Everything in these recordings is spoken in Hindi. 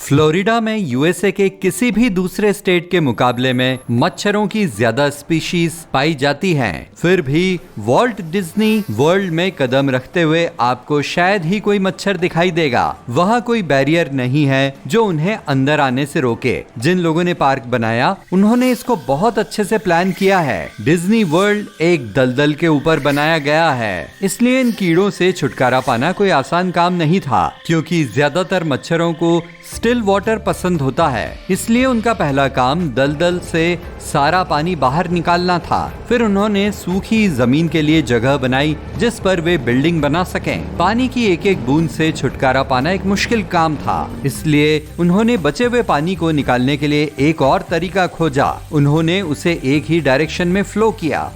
फ्लोरिडा में यूएसए के किसी भी दूसरे स्टेट के मुकाबले में मच्छरों की ज्यादा स्पीशीज पाई जाती हैं। फिर भी वॉल्ट डिज्नी वर्ल्ड में कदम रखते हुए आपको शायद ही कोई मच्छर दिखाई देगा। वहाँ कोई बैरियर नहीं है जो उन्हें अंदर आने से रोके। जिन लोगों ने पार्क बनाया उन्होंने इसको बहुत अच्छे से प्लान किया है। डिज्नी वर्ल्ड एक दलदल के ऊपर बनाया गया है, इसलिए इन कीड़ों से छुटकारा पाना कोई आसान काम नहीं था, क्योंकि ज्यादातर मच्छरों को स्टिल वाटर पसंद होता है। इसलिए उनका पहला काम दलदल से सारा पानी बाहर निकालना था। फिर उन्होंने सूखी जमीन के लिए जगह बनाई जिस पर वे बिल्डिंग बना सकें। पानी की एक एक बूंद से छुटकारा पाना एक मुश्किल काम था, इसलिए उन्होंने बचे हुए पानी को निकालने के लिए एक और तरीका खोजा। उन्होंने उसे एक ही डायरेक्शन में फ्लो किया।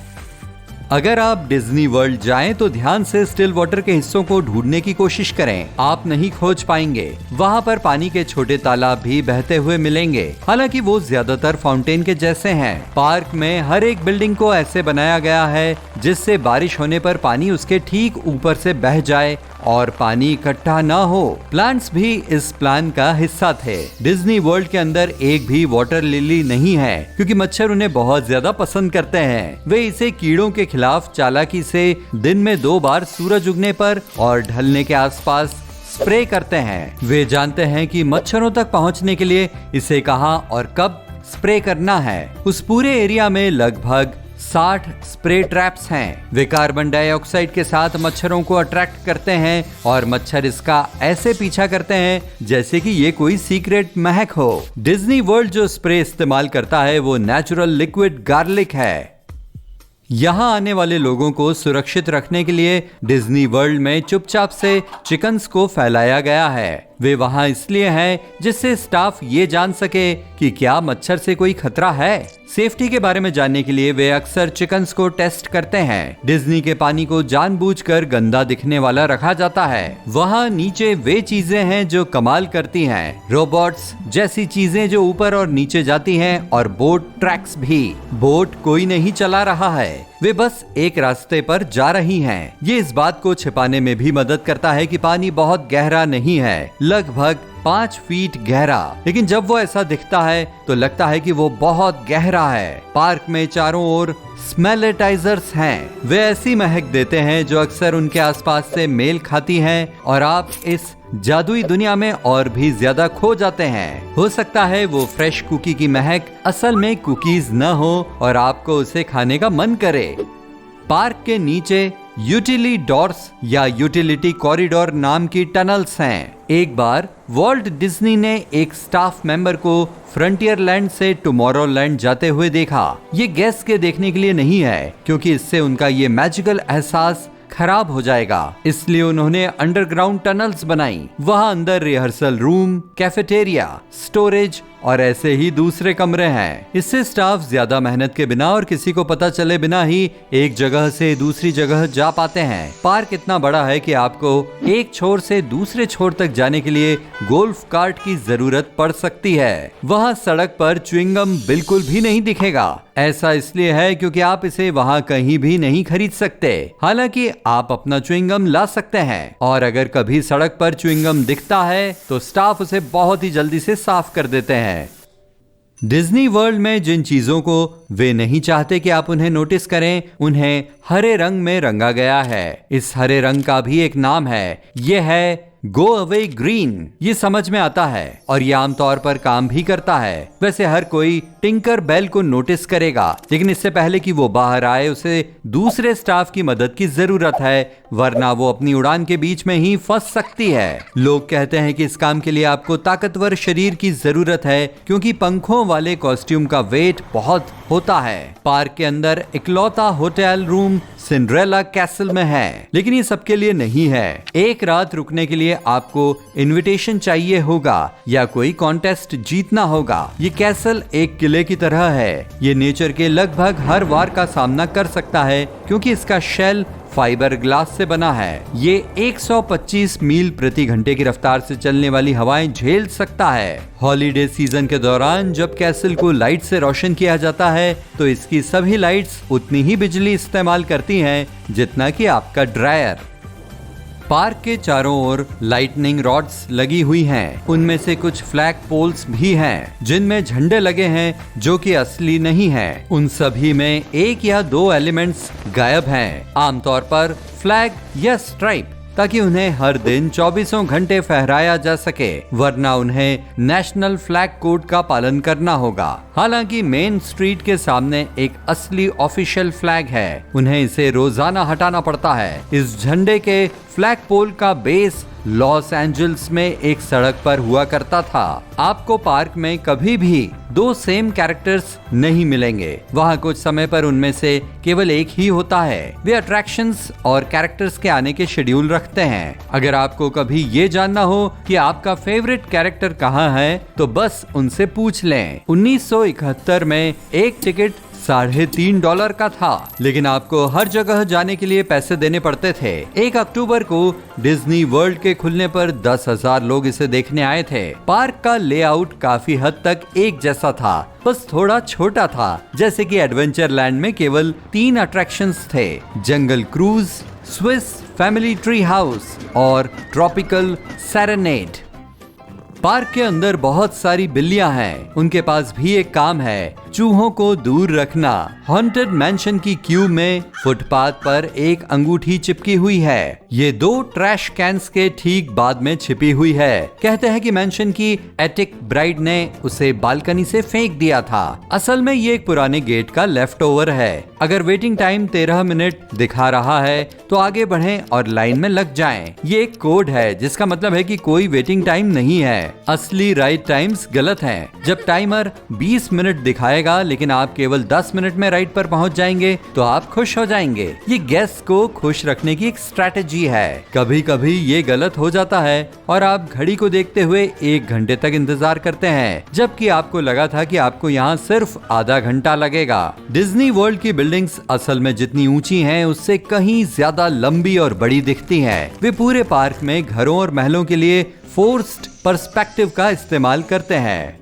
अगर आप डिज्नी वर्ल्ड जाएं तो ध्यान से स्टिल वाटर के हिस्सों को ढूंढने की कोशिश करें। आप नहीं खोज पाएंगे। वहाँ पर पानी के छोटे तालाब भी बहते हुए मिलेंगे, हालांकि वो ज्यादातर फाउंटेन के जैसे हैं। पार्क में हर एक बिल्डिंग को ऐसे बनाया गया है जिससे बारिश होने पर पानी उसके ठीक ऊपर से बह जाए और पानी इकट्ठा न हो। प्लांट्स भी इस प्लान का हिस्सा थे। डिज्नी वर्ल्ड के अंदर एक भी वाटर लिली नहीं है, क्योंकि मच्छर उन्हें बहुत ज्यादा पसंद करते हैं। वे इसे कीड़ों के खिलाफ चालाकी से दिन में 2 बार सूरज उगने पर और ढलने के आसपास स्प्रे करते हैं। वे जानते हैं कि मच्छरों तक पहुंचने के लिए इसे कहां और कब स्प्रे करना है। उस पूरे एरिया में लगभग 60 स्प्रे ट्रैप्स हैं। वे कार्बन डाइऑक्साइड के साथ मच्छरों को अट्रैक्ट करते हैं और मच्छर इसका ऐसे पीछा करते हैं जैसे कि ये कोई सीक्रेट महक हो। डिज्नी वर्ल्ड जो स्प्रे इस्तेमाल करता है वो नेचुरल लिक्विड गार्लिक है। यहाँ आने वाले लोगों को सुरक्षित रखने के लिए डिज्नी वर्ल्ड में चुपचाप से चिकन्स को फैलाया गया है। वे वहाँ इसलिए हैं जिससे स्टाफ ये जान सके कि क्या मच्छर से कोई खतरा है। सेफ्टी के बारे में जानने के लिए वे अक्सर चिकन्स को टेस्ट करते हैं। डिज्नी के पानी को जानबूझकर गंदा दिखने वाला रखा जाता है। वहाँ नीचे वे चीजें हैं जो कमाल करती हैं। रोबोट्स जैसी चीजें जो ऊपर और नीचे जाती हैं, और बोट ट्रैक्स भी। बोट कोई नहीं चला रहा है, वे बस एक रास्ते पर जा रही हैं। ये इस बात को छिपाने में भी मदद करता है कि पानी बहुत गहरा नहीं है, लगभग 5 फीट गहरा। लेकिन जब वो ऐसा दिखता है तो लगता है कि वो बहुत गहरा है। पार्क में चारों ओर स्मेलेटाइजर्स हैं। वे ऐसी महक देते हैं जो अक्सर उनके आसपास से मेल खाती हैं, और आप इस जादुई दुनिया में और भी ज्यादा खो जाते हैं। हो सकता है वो फ्रेश कुकी की महक असल में कुकीज न हो और आपको उसे खाने का मन करे। पार्क के नीचे यूटिलिटी डोर्स या यूटिलिटी कॉरिडोर नाम की टनल्स हैं। एक बार वॉल्ट डिज्नी ने एक स्टाफ मेंबर को फ्रंटियर लैंड से टुमारोलैंड जाते हुए देखा। ये गैस के देखने के लिए नहीं है, क्योंकि इससे उनका ये मैजिकल एहसास खराब हो जाएगा। इसलिए उन्होंने अंडरग्राउंड टनल्स बनाई। वहाँ अंदर रिहर्सल रूम, कैफेटेरिया, स्टोरेज और ऐसे ही दूसरे कमरे हैं। इससे स्टाफ ज्यादा मेहनत के बिना और किसी को पता चले बिना ही एक जगह से दूसरी जगह जा पाते हैं। पार्क इतना बड़ा है कि आपको एक छोर से दूसरे छोर तक जाने के लिए गोल्फ कार्ट की जरूरत पड़ सकती है। वहाँ सड़क पर च्युइंगम बिल्कुल भी नहीं दिखेगा। ऐसा इसलिए है क्योंकि आप इसे वहाँ कहीं भी नहीं खरीद सकते। हालांकि आप अपना च्युइंगम ला सकते हैं, और अगर कभी सड़क पर च्युइंगम दिखता है तो स्टाफ उसे बहुत ही जल्दी से साफ कर देते हैं। डिज्नी वर्ल्ड में जिन चीजों को वे नहीं चाहते कि आप उन्हें नोटिस करें, उन्हें हरे रंग में रंगा गया है। इस हरे रंग का भी एक नाम है। यह है गो अवे ग्रीन। ये समझ में आता है और ये आमतौर पर काम भी करता है। वैसे हर कोई टिंकर बेल को नोटिस करेगा, लेकिन इससे पहले कि वो बाहर आए उसे दूसरे स्टाफ की मदद की जरूरत है, वरना वो अपनी उड़ान के बीच में ही फंस सकती है। लोग कहते हैं कि इस काम के लिए आपको ताकतवर शरीर की जरूरत है, क्योंकि पंखों वाले कॉस्ट्यूम का वेट बहुत होता है। पार्क के अंदर इकलौता होटल रूम सिंड्रेला कैसल में है, लेकिन ये सबके लिए नहीं है। एक रात रुकने के लिए आपको इनविटेशन चाहिए होगा या कोई कॉन्टेस्ट जीतना होगा। ये कैसल एक किले की तरह है। ये नेचर के लगभग हर वार का सामना कर सकता है, क्योंकि इसका शेल फाइबर ग्लास से बना है। ये 125 मील प्रति घंटे की रफ्तार से चलने वाली हवाएं झेल सकता है। हॉलीडे सीजन के दौरान जब कैसल को लाइट से रोशन किया जाता है तो इसकी सभी लाइट्स उतनी ही बिजली इस्तेमाल करती हैं जितना कि आपका ड्रायर। पार्क के चारों ओर लाइटनिंग रॉड्स लगी हुई हैं। उनमें से कुछ फ्लैग पोल्स भी हैं, जिनमें झंडे लगे हैं जो कि असली नहीं हैं। उन सभी में एक या दो एलिमेंट्स गायब हैं, आमतौर पर फ्लैग या स्ट्राइप, ताकि उन्हें हर दिन 24 घंटे फहराया जा सके, वरना उन्हें नेशनल फ्लैग कोड का पालन करना होगा। हालांकि मेन स्ट्रीट के सामने एक असली ऑफिशियल फ्लैग है, उन्हें इसे रोजाना हटाना पड़ता है। इस झंडे के फ्लैग पोल का बेस लॉस एंजल्स में एक सड़क पर हुआ करता था। आपको पार्क में कभी भी दो सेम कैरेक्टर्स नहीं मिलेंगे। वहाँ कुछ समय पर उनमें से केवल एक ही होता है। वे अट्रैक्शंस और कैरेक्टर्स के आने के शेड्यूल रखते हैं। अगर आपको कभी ये जानना हो कि आपका फेवरेट कैरेक्टर कहाँ है, तो बस उनसे पूछ लें। 1971 में एक टिकट $3.5 का था, लेकिन आपको हर जगह जाने के लिए पैसे देने पड़ते थे। 1 अक्टूबर को डिज्नी वर्ल्ड के खुलने पर 10,000 लोग इसे देखने आए थे। पार्क का लेआउट काफी हद तक एक जैसा था, बस थोड़ा छोटा था। जैसे कि एडवेंचर लैंड में केवल 3 अट्रैक्शंस थे, Jungle Cruise, Swiss Family Tree House और ट्रॉपिकल सेरेनेड। पार्क के अंदर बहुत सारी बिल्लियां हैं। उनके पास भी एक काम है, चूहों को दूर रखना। हॉन्टेड मैंशन की क्यू में फुटपाथ पर एक अंगूठी चिपकी हुई है। ये 2 ट्रैश कैंस के ठीक बाद में छिपी हुई है। कहते हैं कि मैंशन की एटिक ब्राइड ने उसे बालकनी से फेंक दिया था। असल में ये एक पुराने गेट का लेफ्ट ओवर है। अगर वेटिंग टाइम 13 मिनट दिखा रहा है तो आगे बढ़ें और लाइन में लग जाएं। ये एक कोड है, जिसका मतलब है कि कोई वेटिंग टाइम नहीं है। असली राइड टाइम्स गलत हैं। जब टाइमर 20 मिनट दिखाएगा लेकिन आप केवल 10 मिनट में राइड पर पहुंच जाएंगे तो आप खुश हो जाएंगे। ये गेस्ट को खुश रखने की एक स्ट्रैटेजी है। कभी कभी ये गलत हो जाता है और आप घड़ी को देखते हुए 1 घंटे तक इंतजार करते हैं, जबकि आपको लगा था कि आपको यहाँ सिर्फ आधा घंटा लगेगा। डिज्नी वर्ल्ड की बिल्डिंग्स असल में जितनी ऊंची हैं, उससे कहीं ज्यादा लंबी और बड़ी दिखती हैं। वे पूरे पार्क में घरों और महलों के लिए फोर्स्ड पर्सपेक्टिव का इस्तेमाल करते हैं।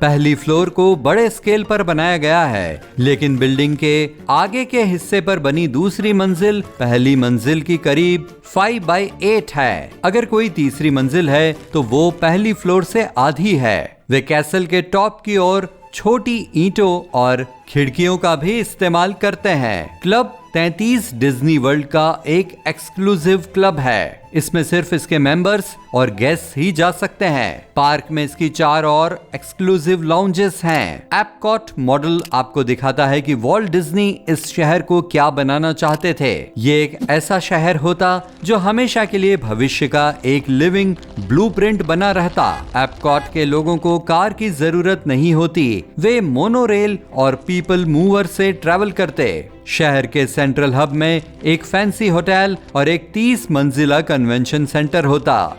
पहली फ्लोर को बड़े स्केल पर बनाया गया है, लेकिन बिल्डिंग के आगे के हिस्से पर बनी दूसरी मंजिल पहली मंजिल की करीब 5/8 है। अगर कोई तीसरी मंजिल है तो वो पहली फ्लोर से आधी है। वे कैसल के टॉप की ओर छोटी ईंटों और खिड़कियों का भी इस्तेमाल करते हैं। क्लब 33 डिज्नी वर्ल्ड का एक एक्सक्लूसिव क्लब है। इसमें सिर्फ इसके मेंबर्स और गेस्ट ही जा सकते हैं। पार्क में इसकी 4 और एक्सक्लूसिव लाउंजेस हैं। एपकॉट मॉडल आपको दिखाता है कि वॉल्ट डिज्नी इस शहर को क्या बनाना चाहते थे। ये एक ऐसा शहर होता जो हमेशा के लिए भविष्य का एक लिविंग ब्लूप्रिंट बना रहता। एपकॉट के लोगों को कार की जरूरत नहीं होती, वे मोनोरेल और पीपल मूवर से ट्रैवल करते। शहर के सेंट्रल हब में एक फैंसी होटल और एक 30 मंजिला कन्वेंशन सेंटर होता।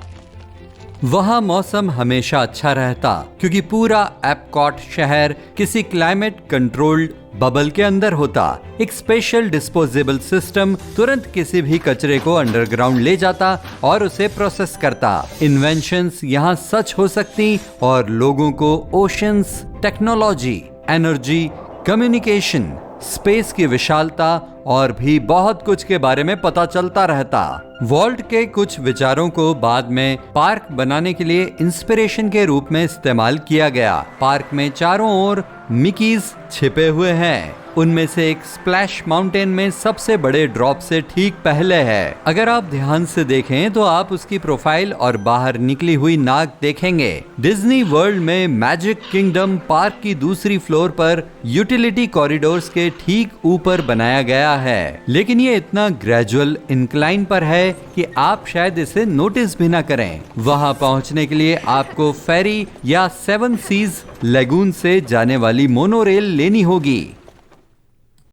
वहां मौसम हमेशा अच्छा रहता, क्योंकि पूरा एपकॉट शहर किसी क्लाइमेट कंट्रोल्ड बबल के अंदर होता। एक स्पेशल डिस्पोजेबल सिस्टम तुरंत किसी भी कचरे को अंडरग्राउंड ले जाता और उसे प्रोसेस करता। इन्वेंशंस यहाँ सच हो सकती और लोगों को oceans, technology, energy, communication, space की विशालता और भी बहुत कुछ के बारे में पता चलता रहता। वॉल्ट के कुछ विचारों को बाद में पार्क बनाने के लिए इंस्पिरेशन के रूप में इस्तेमाल किया गया। पार्क में चारों ओर मिकीज छिपे हुए हैं। उनमें से एक स्प्लैश माउंटेन में सबसे बड़े ड्रॉप से ठीक पहले है। अगर आप ध्यान से देखें तो आप उसकी प्रोफाइल और बाहर निकली हुई नाक देखेंगे। डिज्नी वर्ल्ड में मैजिक किंगडम पार्क की दूसरी फ्लोर पर यूटिलिटी कॉरिडोर्स के ठीक ऊपर बनाया गया है, लेकिन ये इतना ग्रेजुअल इंक्लाइन पर है कि आप शायद इसे नोटिस भी ना करें। वहां पहुंचने के लिए आपको फेरी या 7 सीज लेगून से जाने वाली मोनोरेल लेनी होगी।